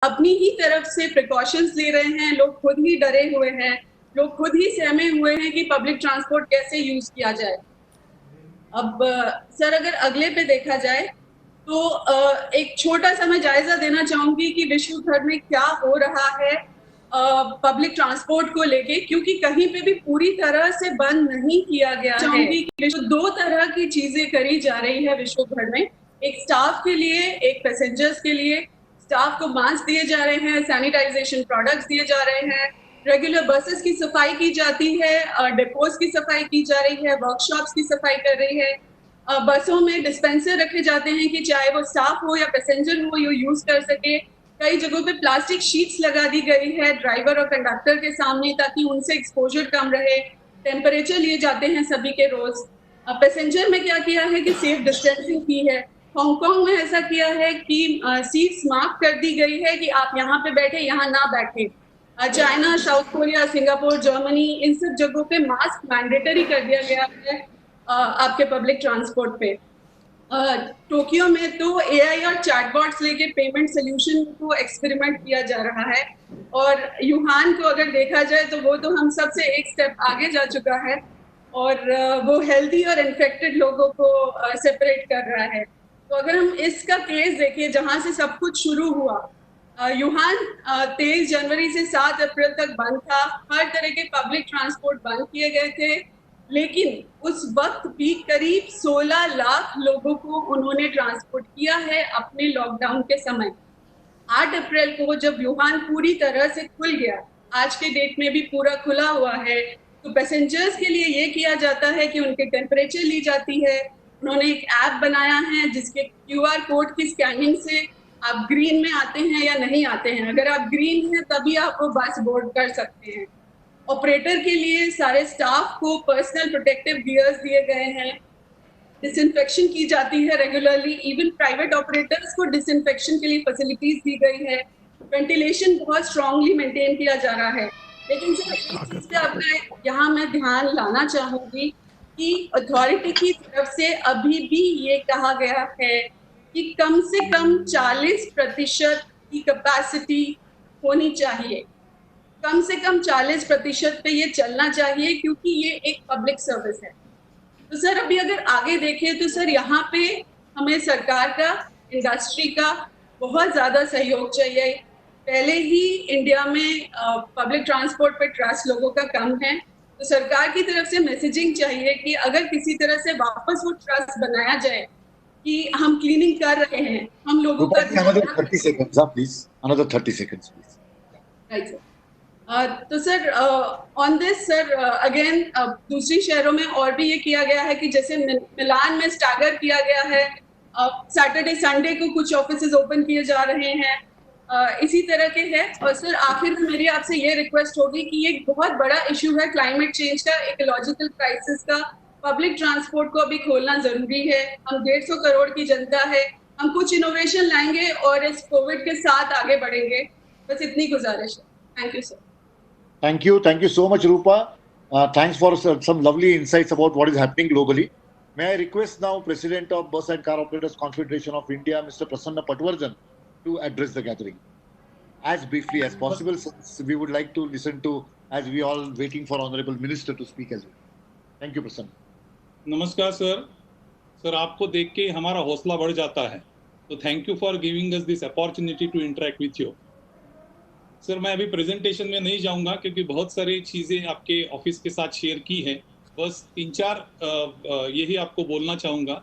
अपनी ही तरफ से प्रिकॉशंस ले रहे हैं, लोग खुद ही डरे हुए हैं, लोग खुद ही सहमे हुए हैं कि पब्लिक ट्रांसपोर्ट कैसे यूज किया जाए। अब सर अगर अगले पे देखा जाए तो एक छोटा सा मैं जायजा देना चाहूंगी कि विश्व भर में क्या हो रहा है पब्लिक ट्रांसपोर्ट को लेके, क्योंकि कहीं पे भी पूरी तरह से बंद नहीं किया गया है। चाहूंगी कि विश्व दो तरह की चीजें करी जा रही है विश्व भर में, एक स्टाफ के लिए, एक पैसेंजर्स के लिए। स्टाफ को मास्क दिए जा रहे हैं, सैनिटाइजेशन प्रोडक्ट्स दिए जा रहे हैं, रेगुलर बसेस की सफाई की जाती है, डिपोज की सफाई की जा रही है, वर्कशॉप्स की सफाई कर रही है, बसों में डिस्पेंसर रखे जाते हैं कि चाहे वो स्टाफ हो या पैसेंजर हो ये यूज कर सके। कई जगहों पे प्लास्टिक शीट्स लगा दी गई है ड्राइवर और कंडक्टर के सामने ताकि उनसे एक्सपोजर कम रहे। टेम्परेचर लिए जाते हैं सभी के रोज। पैसेंजर में क्या किया है कि सेफ डिस्टेंसिंग की है। हांगकांग में ऐसा किया है कि सीट्स मार्क कर दी गई है कि आप यहाँ पे बैठे, यहाँ ना बैठे। China, South Korea, Singapore, Germany, इन सब जगहों पे मास्क मैंडेटरी कर दिया गया है आपके पब्लिक ट्रांसपोर्ट पे। टोक्यो में तो एआई और चैटबॉट्स लेके पेमेंट सोल्यूशन को एक्सपेरिमेंट किया जा रहा है, और यूहान को अगर देखा जाए तो वो तो हम सबसे एक स्टेप आगे जा चुका है, और वो हेल्दी और इन्फेक्टेड लोगों को सेपरेट कर रहा है। तो अगर हम इसका केस देखें जहां से सब कुछ शुरू हुआ, यूहान 23 जनवरी से 7 अप्रैल तक बंद था, हर तरह के पब्लिक ट्रांसपोर्ट बंद किए गए थे, लेकिन उस वक्त भी करीब 16 लाख लोगों को उन्होंने ट्रांसपोर्ट किया है अपने लॉकडाउन के समय। 8 अप्रैल को जब यूहान पूरी तरह से खुल गया, आज के डेट में भी पूरा खुला हुआ है, तो पैसेंजर्स के लिए ये किया जाता है कि उनके टेम्परेचर ली जाती है। उन्होंने एक ऐप बनाया है जिसके क्यूआर कोड की स्कैनिंग से आप ग्रीन में आते हैं या नहीं आते हैं। अगर आप ग्रीन हैं तभी आप वो बस बोर्ड कर सकते हैं। ऑपरेटर के लिए सारे स्टाफ को पर्सनल प्रोटेक्टिव गियर्स दिए गए हैं, डिसइंफेक्शन की जाती है रेगुलरली, इवन प्राइवेट ऑपरेटर्स को डिसइंफेक्शन के लिए फैसिलिटीज दी गई है, वेंटिलेशन बहुत स्ट्रांगली मेंटेन किया जा रहा है। लेकिन सर एक चीज पे आपका यहाँ मैं ध्यान लाना चाहूंगी कि अथॉरिटी की तरफ से अभी भी ये कहा गया है कि कम से कम 40% की कैपेसिटी होनी चाहिए, कम से कम 40% पे ये चलना चाहिए, क्योंकि ये एक पब्लिक सर्विस है। तो सर अभी अगर आगे देखें तो सर यहाँ पे हमें सरकार का, इंडस्ट्री का बहुत ज्यादा सहयोग चाहिए। पहले ही इंडिया में पब्लिक ट्रांसपोर्ट पे ट्रस्ट लोगों का कम है, तो सरकार की तरफ से मैसेजिंग चाहिए कि अगर किसी तरह से वापस वो ट्रस्ट बनाया जाए कि हम क्लीनिंग कर रहे हैं, हम लोगों का another 30 seconds, please. Another 30 seconds, please. Right sir. तो sir on this sir again दूसरी शहरों में और भी ये किया गया है कि जैसे मिलान में स्टैगर किया गया है, सैटरडे संडे को कुछ ऑफिसेज ओपन किए जा रहे हैं, इसी तरह के है। और सर आखिर में मेरी आपसे ये रिक्वेस्ट होगी कि ये बहुत बड़ा इशू है क्लाइमेट चेंज का, इकोलॉजिकल क्राइसिस का, पब्लिक ट्रांसपोर्ट को अभी खोलना जरूरी है। हम 150 करोड़ की जनता है, हम कुछ इनोवेशन लाएंगे और इस कोविड के साथ आगे बढ़ेंगे। बस इतनी गुजारिश है। Thank you sir. Thank you so much, Rupa. Thanks for some lovely insights about what is happening globally. May I request now President of Bus and Car Operators Confederation of India, Mr. Prasanna Patwardhan, to address the gathering as briefly as possible, since we would like to listen to, as we all waiting for Honorable Minister to speak as well. Thank you, Prasanna. नमस्कार sir. Sir आपको देख के हमारा हौसला बढ़ जाता है, तो thank you for giving us this opportunity to interact with you. Sir मैं अभी प्रेजेंटेशन में नहीं जाऊंगा क्योंकि बहुत सारी चीज़ें आपके ऑफिस के साथ शेयर की है, बस 3-4 यही आपको बोलना चाहूँगा।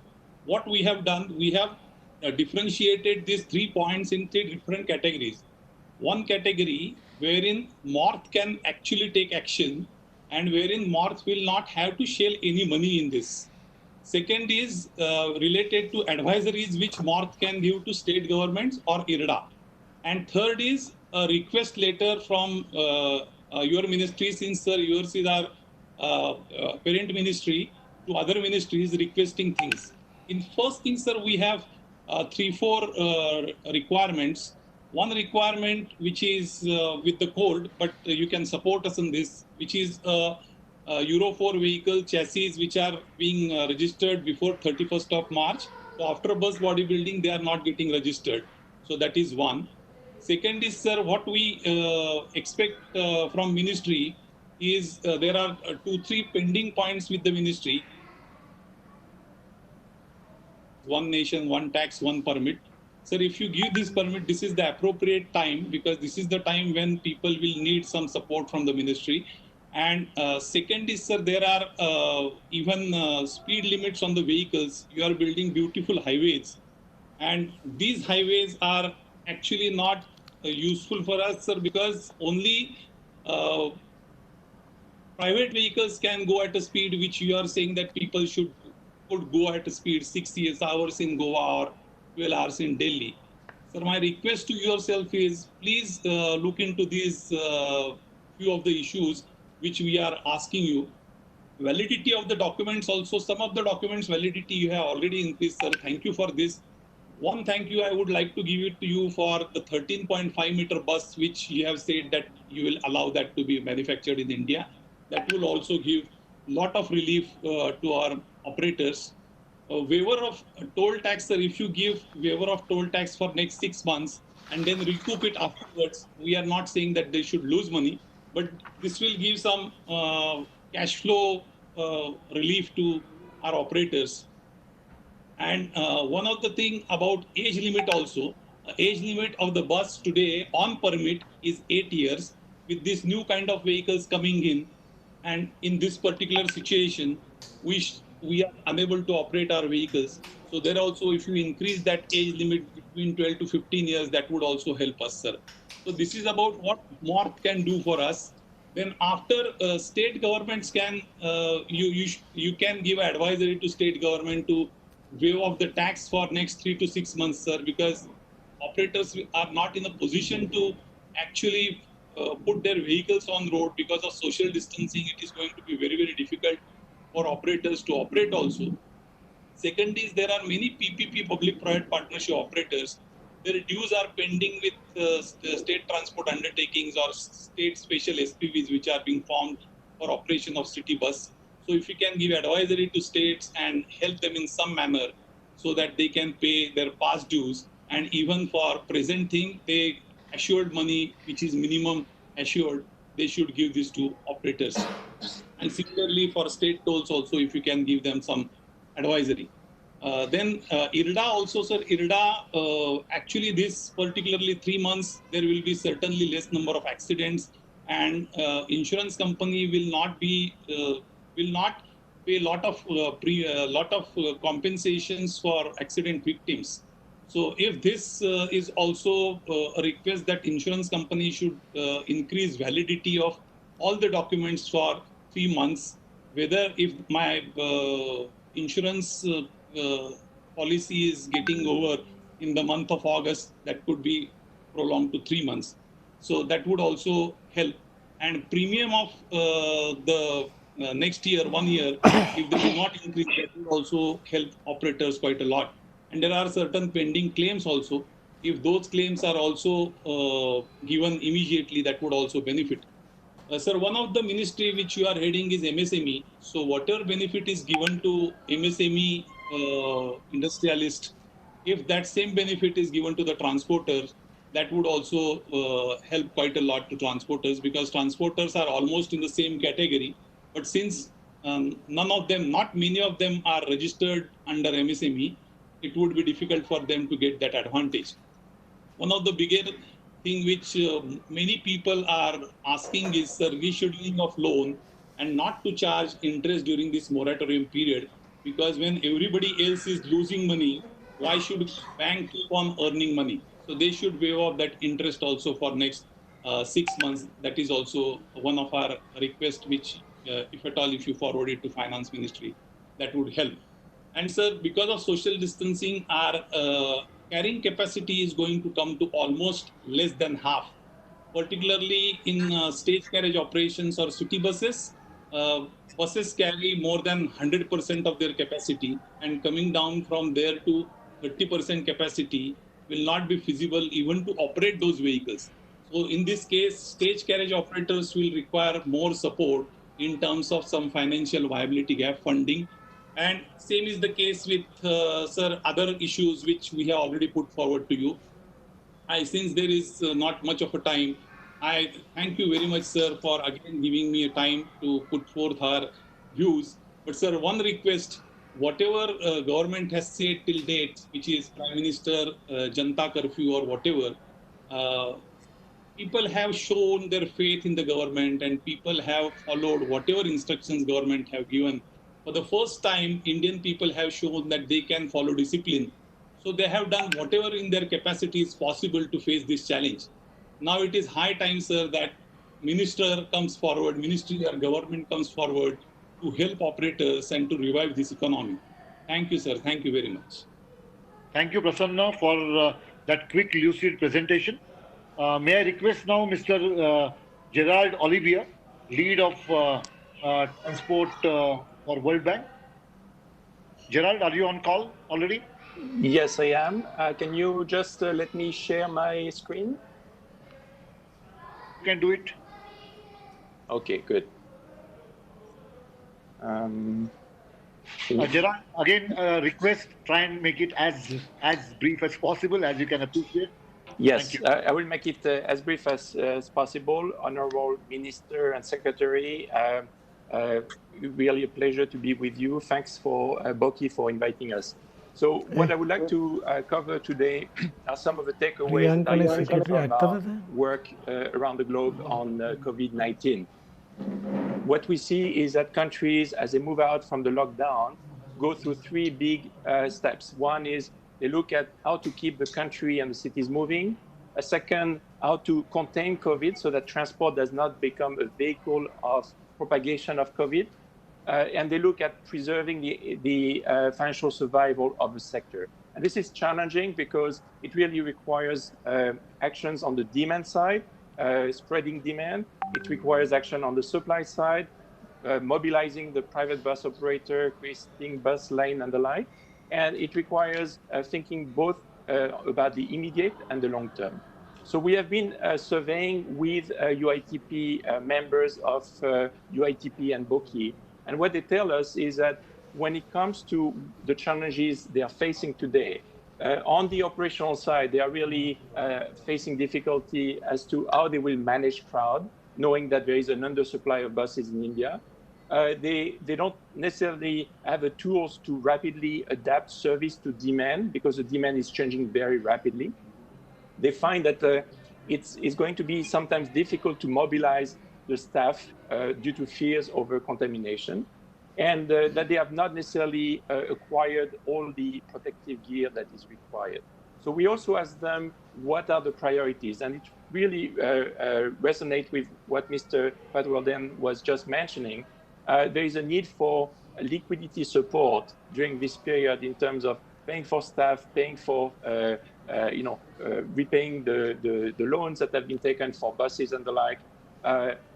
What we have done, we have differentiated this 3 points in 3 different categories. One category wherein Marth can actually take action and wherein Marth will not have to shell any money in this. Second is related to advisories which Marth can give to state governments or IRDA. And third is a request letter from your ministry, since sir yours is our parent ministry, to other ministries requesting things. In first thing sir, we have 3-4 requirements. One requirement which is with the code, but you can support us in this, which is Euro 4 vehicle chassis which are being registered before 31st of March. So after bus bodybuilding, they are not getting registered. So that is one. Second is, sir, what we expect from ministry is there are 2-3 pending points with the ministry. One nation, one tax, one permit. Sir, if you give this permit, this is the appropriate time, because this is the time when people will need some support from the ministry. And second is, sir, there are even speed limits on the vehicles. You are building beautiful highways, and these highways are actually not useful for us, sir, because only uh, private vehicles can go at a speed which you are saying that people could go at a speed 6 hours in Goa or 12 hours in Delhi. Sir, my request to yourself is, please look into these few of the issues which we are asking you. Validity of the documents also, some of the documents validity you have already increased, sir. Thank you for this. One thank you I would like to give it to you for the 13.5-meter bus, which you have said that you will allow that to be manufactured in India. That will also give lot of relief to our operators. Waiver of toll tax, sir, if you give waiver of toll tax for next 6 months and then recoup it afterwards, we are not saying that they should lose money, but this will give some cash flow relief to our operators. And one of the thing about age limit also, age limit of the bus today on permit is 8 years. With this new kind of vehicles coming in, and in this particular situation, we are unable to operate our vehicles. So there also, if you increase that age limit between 12 to 15 years, that would also help us, sir. So this is about what MORTH can do for us. Then after state governments can, you can give advisory to state government to waive off the tax for next 3 to 6 months, sir, because operators are not in a position to actually put their vehicles on road because of social distancing. It is going to be very, very difficult for operators to operate also. Second is, there are many PPP, public-private partnership operators. Their dues are pending with state transport undertakings or state special SPVs, which are being formed for operation of city bus. So if you can give advisory to states and help them in some manner so that they can pay their past dues, and even for present thing, they assured money, which is minimum assured, they should give this to operators. And similarly for state tolls also, if you can give them some advisory. Then IRDA also, sir, IRDA, actually this particularly 3 months, there will be certainly less number of accidents, and insurance company will not pay lot of compensations for accident victims. So if this is also a request that insurance company should increase validity of all the documents for 3 months, whether if my insurance policy is getting over in the month of August, that could be prolonged to 3 months. So that would also help. And premium of the next year, 1 year, if they do not increase, that would also help operators quite a lot. And there are certain pending claims also. If those claims are also given immediately, that would also benefit. Sir, one of the ministry which you are heading is MSME. So whatever benefit is given to MSME industrialist, if that same benefit is given to the transporters, that would also help quite a lot to transporters, because transporters are almost in the same category. But since none of them, not many of them are registered under MSME, it would be difficult for them to get that advantage. One of the bigger thing which many people are asking is the rescheduling of loan and not to charge interest during this moratorium period, because when everybody else is losing money, why should bank keep on earning money? So they should waive off that interest also for next 6 months. That is also one of our requests, which if at all, if you forward it to finance ministry, that would help. And sir, because of social distancing, our carrying capacity is going to come to almost less than half, particularly in stage carriage operations or city buses. Buses carry more than 100% of their capacity, and coming down from there to 30% capacity will not be feasible even to operate those vehicles. So in this case, stage carriage operators will require more support in terms of some financial viability gap funding. And same is the case with, sir, other issues which we have already put forward to you. Since there is not much of a time, I thank you very much, sir, for again giving me a time to put forth our views. But, sir, one request: whatever government has said till date, which is Prime Minister Janta curfew or whatever, uh, people have shown their faith in the government and people have followed whatever instructions government have given. For the first time, Indian people have shown that they can follow discipline. So they have done whatever in their capacity is possible to face this challenge. Now it is high time, sir, that minister comes forward, ministry or government comes forward to help operators and to revive this economy. Thank you, sir. Thank you very much. Thank you, Prasanna, for that quick, lucid presentation. May I request now Mr. Gerard Olivier, lead of transport for World Bank. Gerard, are you on call already? Yes, I am. Can you just let me share my screen? You can do it. Okay, good. Gerard, again, request, try and make it as brief as possible, as you can appreciate. Yes, I will make it as brief as possible. Honorable Minister and Secretary, really a pleasure to be with you. Thanks for Boki for inviting us. So what I would like to cover today are some of the takeaways that are emerging from our work around the globe on COVID-19. What we see is that countries, as they move out from the lockdown, go through three big steps. One is they look at how to keep the country and the cities moving. A second, how to contain COVID so that transport does not become a vehicle of propagation of COVID. And they look at preserving the financial survival of the sector. And this is challenging because it really requires actions on the demand side, spreading demand. It requires action on the supply side, mobilizing the private bus operator, creating bus lane and the like. And it requires thinking both about the immediate and the long term. So we have been surveying with UITP members of UITP and Boki. And what they tell us is that when it comes to the challenges they are facing today, on the operational side, they are really facing difficulty as to how they will manage crowd, knowing that there is an undersupply of buses in India. They don't necessarily have the tools to rapidly adapt service to demand because the demand is changing very rapidly. They find that it's going to be sometimes difficult to mobilize the staff due to fears over contamination, and that they have not necessarily acquired all the protective gear that is required. So we also asked them what are the priorities, and it really resonates with what Mr. Patwardhan was just mentioning. There is a need for liquidity support during this period in terms of paying for staff, paying for repaying the loans that have been taken for buses and the like,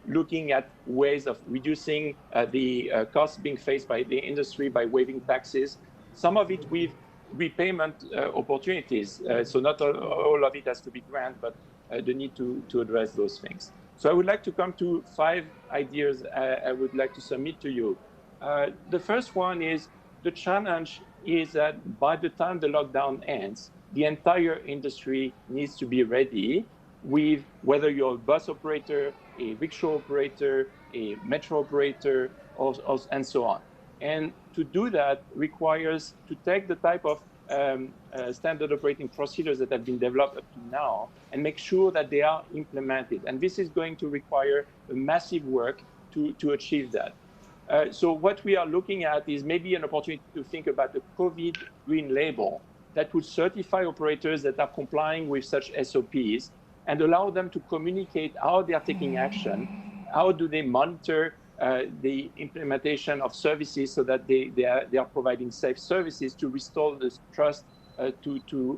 looking at ways of reducing the costs being faced by the industry by waiving taxes, some of it with repayment opportunities. So not all of it has to be grant, but the need to address those things. So I would like to come to 5 ideas I would like to submit to you. The first one is the challenge is that by the time the lockdown ends, the entire industry needs to be ready with whether you're a bus operator, a rickshaw operator, a metro operator, and so on. And to do that requires to take the type of standard operating procedures that have been developed up to now and make sure that they are implemented. And this is going to require a massive work to achieve that. So what we are looking at is maybe an opportunity to think about a COVID green label that would certify operators that are complying with such SOPs and allow them to communicate how they are taking action, how do they monitor the implementation of services so that they are providing safe services to restore the trust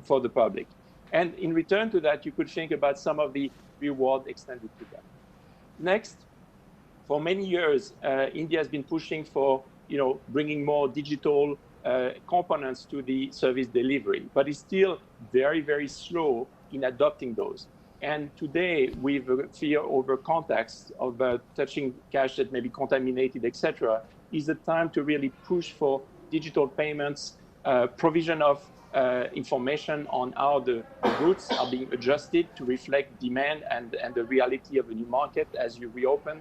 for the public. And in return to that, you could think about some of the reward extended to them. Next, for many years, India has been pushing for bringing more digital components to the service delivery, but it's still very, very slow in adopting those. And today, with fear over contacts of touching cash that may be contaminated, etc., is the time to really push for digital payments provision of information on how the routes are being adjusted to reflect demand and the reality of a new market as you reopen.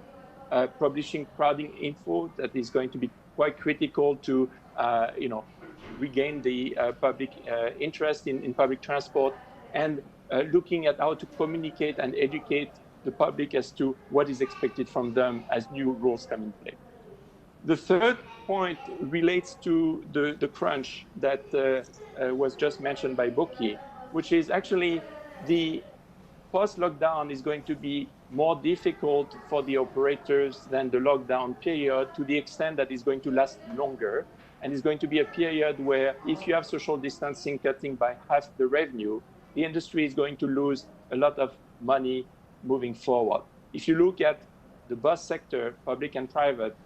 Publishing crowding info that is going to be quite critical to regain the public interest in public transport, and looking at how to communicate and educate the public as to what is expected from them as new rules come in play. The third point relates to the crunch that was just mentioned by Boki, which is actually the post-lockdown is going to be more difficult for the operators than the lockdown period, to the extent that it's going to last longer. And it's going to be a period where if you have social distancing cutting by half the revenue, the industry is going to lose a lot of money moving forward. If you look at the bus sector, public and private,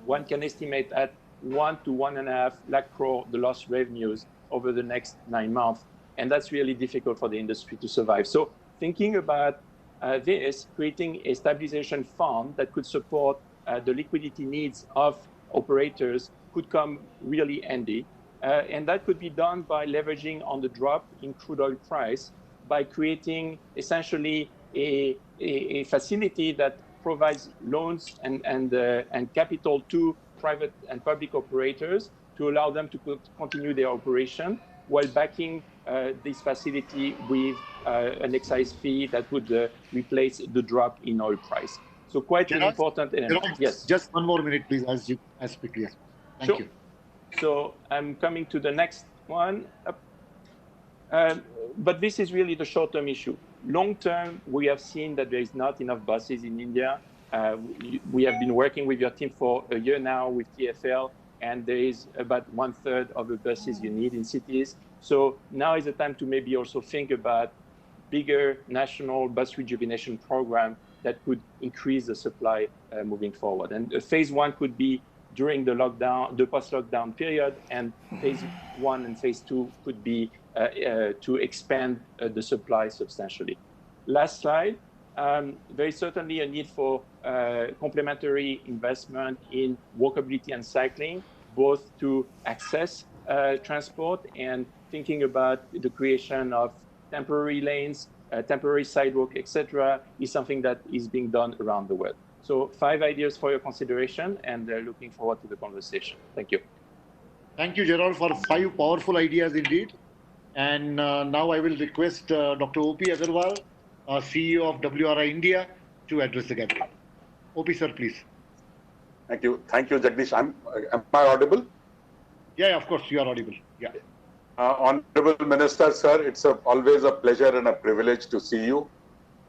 one can estimate at 1 to 1.5 lakh crore the lost revenues over the next 9 months. And that's really difficult for the industry to survive. So thinking about this, creating a stabilization fund that could support the liquidity needs of operators could come really handy. And that could be done by leveraging on the drop in crude oil price, by creating essentially a facility that provides loans and capital to private and public operators to allow them to continue their operation, while backing this facility with an excise fee that would replace the drop in oil price. So quite an important element. Yes. Just 1 more minute, please, as quickly as possible. Thank you. So I'm coming to the next one. But this is really the short-term issue. Long-term, we have seen that there is not enough buses in India. We have been working with your team for a year now with TfL, and there is about 1/3 of the buses you need in cities. So now is the time to maybe also think about bigger national bus rejuvenation program that could increase the supply moving forward. And phase 1 could be during the lockdown, the post-lockdown period, and phase 1 and phase 2 could be to expand the supply substantially. Last slide. There is certainly a need for complementary investment in walkability and cycling, both to access transport and thinking about the creation of temporary lanes, temporary sidewalk, etc., is something that is being done around the world. So 5 ideas for your consideration, and looking forward to the conversation. Thank you. Thank you, Gerald, for 5 powerful ideas indeed. And now I will request Dr. O.P. Agarwal, CEO of WRI India, to address the gathering. O.P. sir, please. Thank you. Thank you, Jagdish. Am I audible? Yeah, of course, you are audible. Yeah. Honorable Minister, sir, it's always a pleasure and a privilege to see you.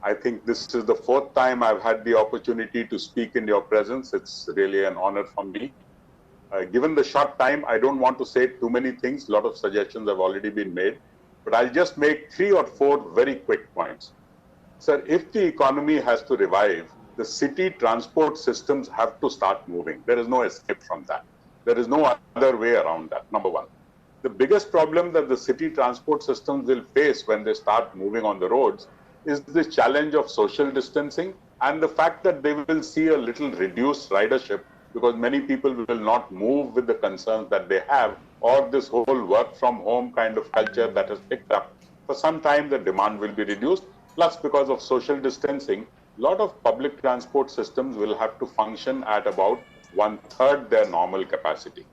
I think this is the 4th time I've had the opportunity to speak in your presence. It's really an honor for me. Given the short time, I don't want to say too many things. A lot of suggestions have already been made. But I'll just make 3 or 4 very quick points. Sir, if the economy has to revive, the city transport systems have to start moving. There is no escape from that. There is no other way around that, number one. The biggest problem that the city transport systems will face when they start moving on the roads is the challenge of social distancing and the fact that they will see a little reduced ridership, because many people will not move with the concerns that they have, or this whole work from home kind of culture that has picked up. For some time, the demand will be reduced. Plus, because of social distancing, a lot of public transport systems will have to function at about 1/3 their normal capacity.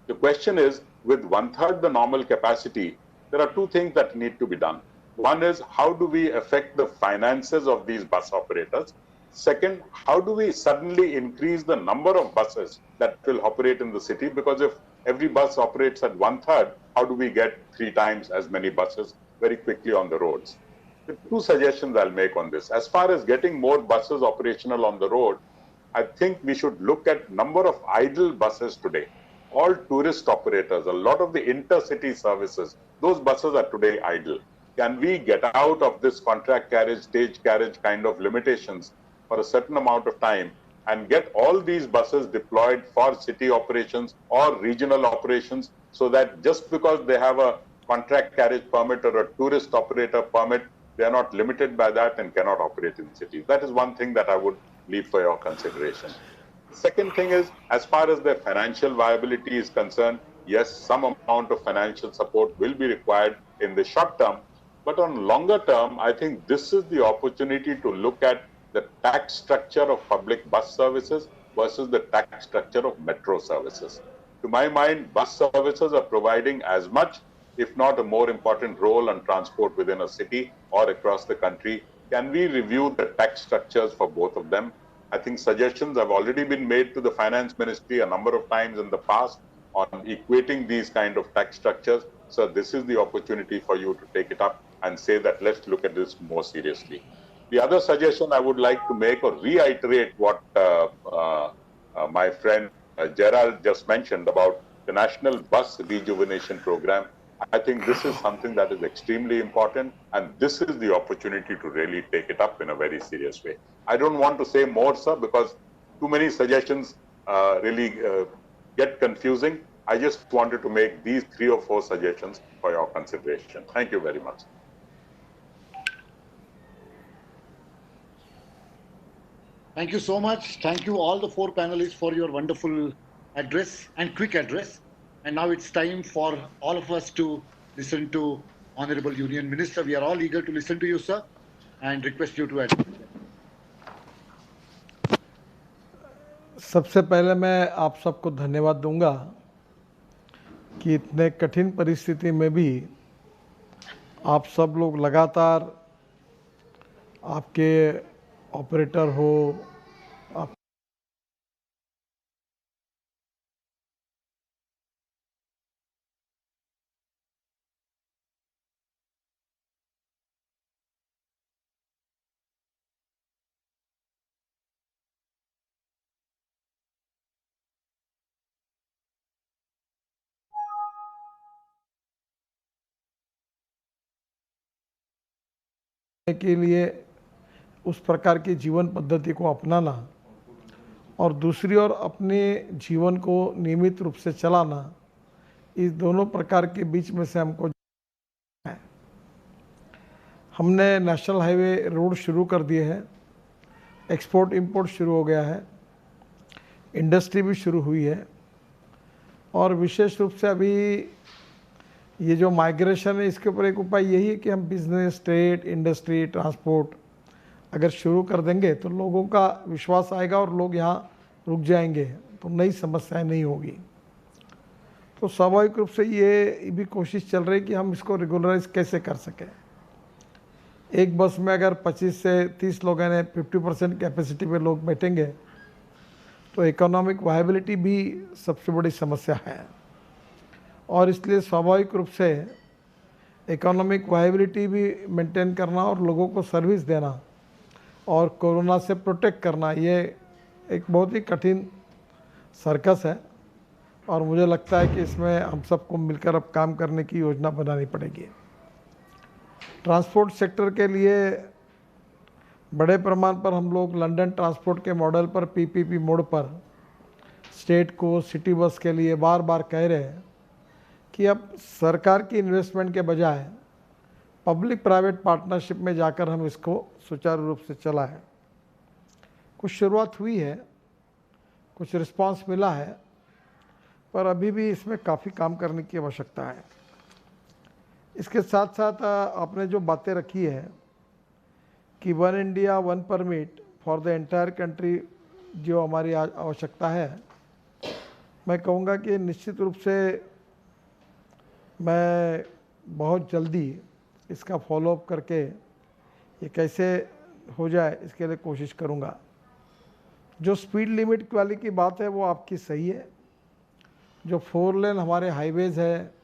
The question is, with 1/3 the normal capacity, there are 2 things that need to be done. One is, how do we affect the finances of these bus operators? Second, how do we suddenly increase the number of buses that will operate in the city? Because if every bus operates at 1/3, how do we get 3 times as many buses very quickly on the roads? The 2 suggestions I'll make on this. As far as getting more buses operational on the road, I think we should look at number of idle buses today. All tourist operators, a lot of the intercity services, those buses are today idle. Can we get out of this contract carriage, stage carriage kind of limitations for a certain amount of time and get all these buses deployed for city operations or regional operations, so that just because they have a contract carriage permit or a tourist operator permit, they are not limited by that and cannot operate in cities. That is one thing that I would leave for your consideration. The second thing is, as far as their financial viability is concerned, yes, some amount of financial support will be required in the short term. But on longer term, I think this is the opportunity to look at the tax structure of public bus services versus the tax structure of metro services. To my mind, bus services are providing as much, if not a more important role on transport within a city or across the country. Can we review the tax structures for both of them? I think suggestions have already been made to the finance ministry a number of times in the past on equating these kind of tax structures. So this is the opportunity for you to take it up and say that let's look at this more seriously. The other suggestion I would like to make or reiterate what my friend Gerald just mentioned about the National Bus Rejuvenation Program. I think this is something that is extremely important, and this is the opportunity to really take it up in a very serious way. I don't want to say more, sir, because too many suggestions really get confusing. I just wanted to make these 3 or 4 suggestions for your consideration. Thank you very much. Thank you so much. Thank you all the 4 panelists for your wonderful address and quick address. And now it's time for all of us to listen to Honorable Union Minister. We are all eager to listen to you, sir, and request you to address. सबसे पहले मैं आप सबको धन्यवाद दूंगा कि इतने कठिन परिस्थिति में भी आप सब लोग लगातार, आपके ऑपरेटर हो, आप के लिए उस प्रकार की जीवन पद्धति को अपनाना और दूसरी ओर अपने जीवन को नियमित रूप से चलाना, इस दोनों प्रकार के बीच में से हमको हमने नेशनल हाईवे रोड शुरू कर दिए हैं, एक्सपोर्ट इंपोर्ट शुरू हो गया है, इंडस्ट्री भी शुरू हुई है और विशेष रूप से अभी ये जो माइग्रेशन है इसके ऊपर एक उपाय यही है कि हम बिजनेस, ट्रेड, इंडस्ट्री, ट्रांसपोर्ट अगर शुरू कर देंगे तो लोगों का विश्वास आएगा और लोग यहाँ रुक जाएंगे, तो नई समस्याएं नहीं होगी। तो स्वाभाविक रूप से ये भी कोशिश चल रही है कि हम इसको रेगुलराइज कैसे कर सकें। एक बस में अगर 25 से 30 लोग हैं, 50% कैपेसिटी पे लोग बैठेंगे तो इकोनॉमिक वायबिलिटी भी सबसे बड़ी समस्या है और इसलिए स्वाभाविक रूप से इकोनॉमिक वायबिलिटी भी मेंटेन करना और लोगों को सर्विस देना और कोरोना से प्रोटेक्ट करना, ये एक बहुत ही कठिन सर्कस है और मुझे लगता है कि इसमें हम सबको मिलकर अब काम करने की योजना बनानी पड़ेगी। ट्रांसपोर्ट सेक्टर के लिए बड़े पैमाने पर हम लोग लंदन ट्रांसपोर्ट के मॉडल पर पीपीपी मोड पर स्टेट को, सिटी बस के लिए बार बार कह रहे हैं कि अब सरकार की इन्वेस्टमेंट के बजाय पब्लिक प्राइवेट पार्टनरशिप में जाकर हम इसको सुचारू रूप से चलाएं। कुछ शुरुआत हुई है, कुछ रिस्पांस मिला है, पर अभी भी इसमें काफ़ी काम करने की आवश्यकता है। इसके साथ साथ आपने जो बातें रखी है कि 1 India 1 permit for the entire country जो हमारी आवश्यकता है, मैं कहूँगा कि निश्चित रूप से मैं बहुत जल्दी इसका फॉलोअप करके ये कैसे हो जाए इसके लिए कोशिश करूँगा। जो स्पीड लिमिट वाली की बात है वो आपकी सही है। जो 4 लेन हमारे हाईवेज़ है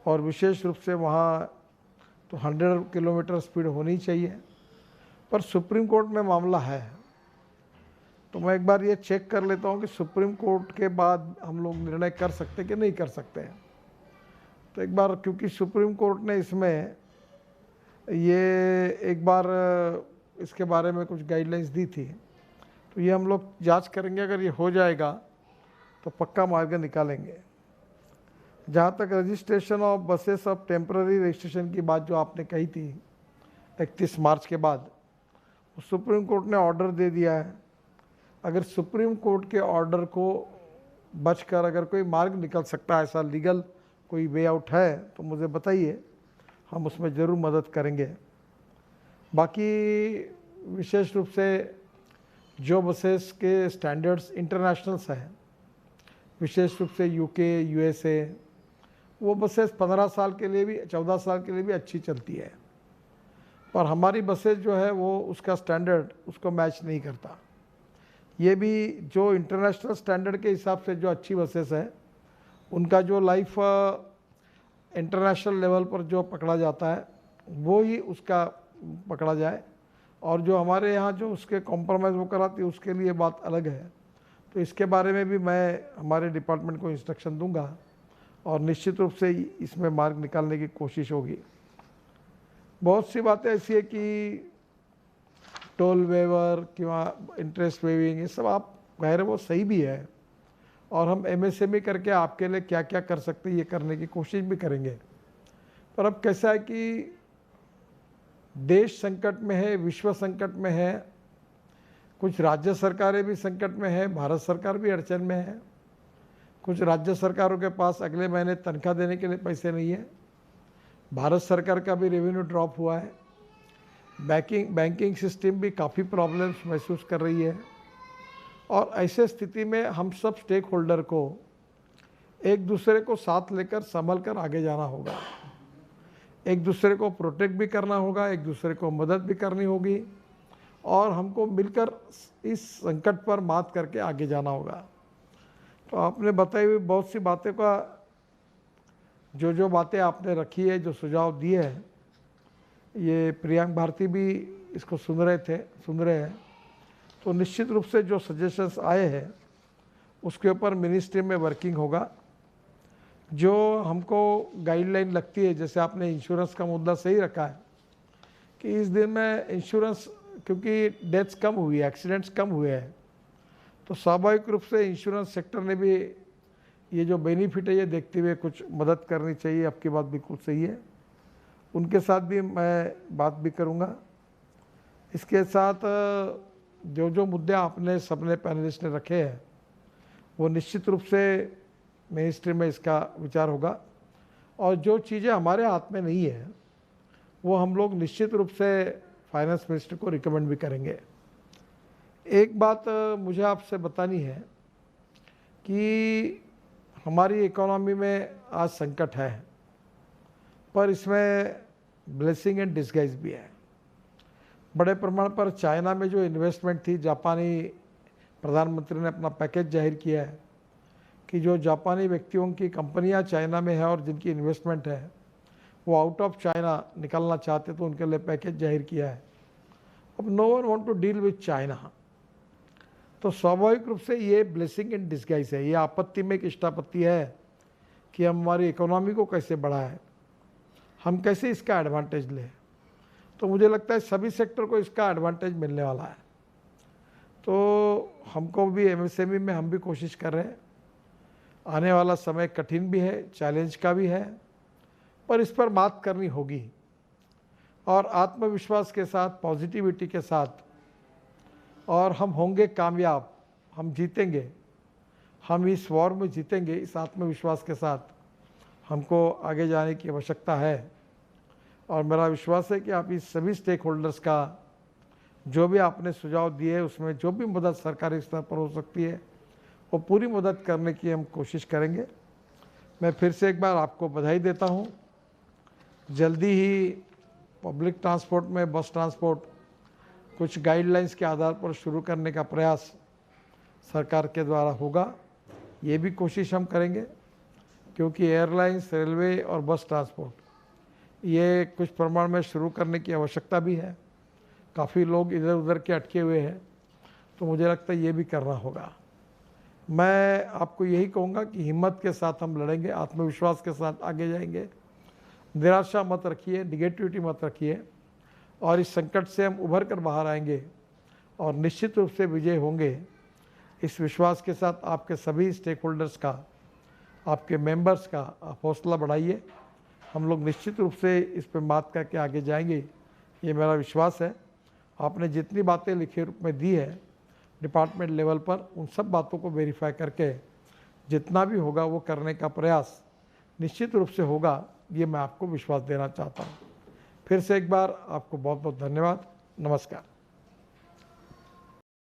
और विशेष रूप से वहाँ तो 100 किलोमीटर स्पीड होनी चाहिए, पर सुप्रीम कोर्ट में मामला है तो मैं एक बार ये चेक कर लेता हूँ कि सुप्रीम कोर्ट के बाद हम लोग निर्णय कर सकते कि नहीं कर सकते हैं। तो एक बार, क्योंकि सुप्रीम कोर्ट ने इसमें ये एक बार इसके बारे में कुछ गाइडलाइंस दी थी, तो ये हम लोग जांच करेंगे। अगर ये हो जाएगा तो पक्का मार्ग निकालेंगे। जहाँ तक registration of buses of temporary registration की बात जो आपने कही थी 31 मार्च के बाद, सुप्रीम कोर्ट ने ऑर्डर दे दिया है। अगर सुप्रीम कोर्ट के ऑर्डर को बचकर अगर कोई मार्ग निकल सकता है, ऐसा लीगल कोई वे आउट है तो मुझे बताइए, हम उसमें ज़रूर मदद करेंगे। बाकी विशेष रूप से जो बसेस के स्टैंडर्ड्स इंटरनेशनल्स हैं, विशेष रूप से यूके, यूएसए, वो बसेस 15 साल के लिए भी, 14 साल के लिए भी अच्छी चलती है, पर हमारी बसेस जो है वो उसका स्टैंडर्ड उसको मैच नहीं करता। ये भी जो इंटरनेशनल स्टैंडर्ड के हिसाब से जो अच्छी बसेस हैं, उनका जो लाइफ इंटरनेशनल लेवल पर जो पकड़ा जाता है वो ही उसका पकड़ा जाए, और जो हमारे यहाँ जो उसके कॉम्प्रोमाइज़ वो कराती है उसके लिए बात अलग है। तो इसके बारे में भी मैं हमारे डिपार्टमेंट को इंस्ट्रक्शन दूंगा और निश्चित रूप से इसमें मार्ग निकालने की कोशिश होगी। बहुत सी बातें ऐसी है कि टोल वेवर किंवा इंटरेस्ट वेविंग, ये सब आप कह रहे वो सही भी है, और हम एमएसएमई करके आपके लिए क्या क्या कर सकते हैं ये करने की कोशिश भी करेंगे। पर अब कैसा है कि देश संकट में है, विश्व संकट में है, कुछ राज्य सरकारें भी संकट में है, भारत सरकार भी अड़चन में है। कुछ राज्य सरकारों के पास अगले महीने तनख्वाह देने के लिए पैसे नहीं है, भारत सरकार का भी रेवेन्यू ड्रॉप हुआ है, बैंकिंग सिस्टम भी काफ़ी प्रॉब्लम्स महसूस कर रही है। और ऐसे स्थिति में हम सब स्टेक होल्डर को एक दूसरे को साथ लेकर संभल कर आगे जाना होगा, एक दूसरे को प्रोटेक्ट भी करना होगा, एक दूसरे को मदद भी करनी होगी, और हमको मिलकर इस संकट पर मात करके आगे जाना होगा। तो आपने बताई हुई बहुत सी बातें का जो बातें आपने रखी है, जो सुझाव दिए हैं, ये प्रियांक भारती भी इसको सुन रहे हैं। तो निश्चित रूप से जो सजेशंस आए हैं उसके ऊपर मिनिस्ट्री में वर्किंग होगा। जो हमको गाइडलाइन लगती है, जैसे आपने इंश्योरेंस का मुद्दा सही रखा है कि इस दिन में इंश्योरेंस, क्योंकि डेथ्स कम हुई है, एक्सीडेंट्स कम हुए हैं, तो स्वाभाविक रूप से इंश्योरेंस सेक्टर ने भी ये जो बेनिफिट है ये देखते हुए कुछ मदद करनी चाहिए। आपकी बात बिल्कुल सही है, उनके साथ भी मैं बात भी करूँगा। इसके साथ जो मुद्दे आपने सबने पैनलिस्ट ने रखे हैं वो निश्चित रूप से मिनिस्ट्री में इसका विचार होगा, और जो चीज़ें हमारे हाथ में नहीं है वो हम लोग निश्चित रूप से फाइनेंस मिनिस्टर को रिकमेंड भी करेंगे। एक बात मुझे आपसे बतानी है कि हमारी इकोनॉमी में आज संकट है, पर इसमें ब्लेसिंग एंड डिस्गाइज भी है। बड़े प्रमाण पर चाइना में जो इन्वेस्टमेंट थी, जापानी प्रधानमंत्री ने अपना पैकेज जाहिर किया है कि जो जापानी व्यक्तियों की कंपनियां चाइना में है और जिनकी इन्वेस्टमेंट है वो आउट ऑफ चाइना निकलना चाहते तो उनके लिए पैकेज जाहिर किया है। अब no one want to deal with China, तो स्वाभाविक रूप से ये ब्लेसिंग इन डिस्गाइज है, ये आपत्ति में एक इष्टापत्ति है कि हम हमारी इकोनॉमी को कैसे बढ़ाएं, हम कैसे इसका एडवांटेज लें। तो मुझे लगता है सभी सेक्टर को इसका एडवांटेज मिलने वाला है। तो हमको भी एमएसएमई में हम भी कोशिश कर रहे हैं। आने वाला समय कठिन भी है, चैलेंज का भी है, पर इस पर बात करनी होगी, और आत्मविश्वास के साथ, पॉजिटिविटी के साथ, और हम होंगे कामयाब, हम जीतेंगे, हम इस वॉर में जीतेंगे। इस आत्मविश्वास के साथ हमको आगे जाने की आवश्यकता है, और मेरा विश्वास है कि आप इस सभी स्टेक होल्डर्स का जो भी आपने सुझाव दिए उसमें जो भी मदद सरकारी स्तर पर हो सकती है वो पूरी मदद करने की हम कोशिश करेंगे। मैं फिर से एक बार आपको बधाई देता हूँ। जल्दी ही पब्लिक ट्रांसपोर्ट में बस ट्रांसपोर्ट कुछ गाइडलाइंस के आधार पर शुरू करने का प्रयास सरकार के द्वारा होगा, ये भी कोशिश हम करेंगे, क्योंकि एयरलाइंस, रेलवे और बस ट्रांसपोर्ट ये कुछ प्रमाण में शुरू करने की आवश्यकता भी है। काफ़ी लोग इधर उधर के अटके हुए हैं, तो मुझे लगता है ये भी करना होगा। मैं आपको यही कहूँगा कि हिम्मत के साथ हम लड़ेंगे, आत्मविश्वास के साथ आगे जाएंगे, निराशा मत रखिए, निगेटिविटी मत रखिए, और इस संकट से हम उभर कर बाहर आएंगे और निश्चित रूप से विजय होंगे। इस विश्वास के साथ आपके सभी स्टेक होल्डर्स का, आपके मेंबर्स का आप हौसला बढ़ाइए। हम लोग निश्चित रूप से इस पर बात करके आगे जाएंगे, ये मेरा विश्वास है। आपने जितनी बातें लिखे रूप में दी है डिपार्टमेंट लेवल पर, उन सब बातों को वेरीफाई करके जितना भी होगा वो करने का प्रयास निश्चित रूप से होगा, ये मैं आपको विश्वास देना चाहता हूँ। फिर से एक बार आपको बहुत बहुत धन्यवाद। नमस्कार।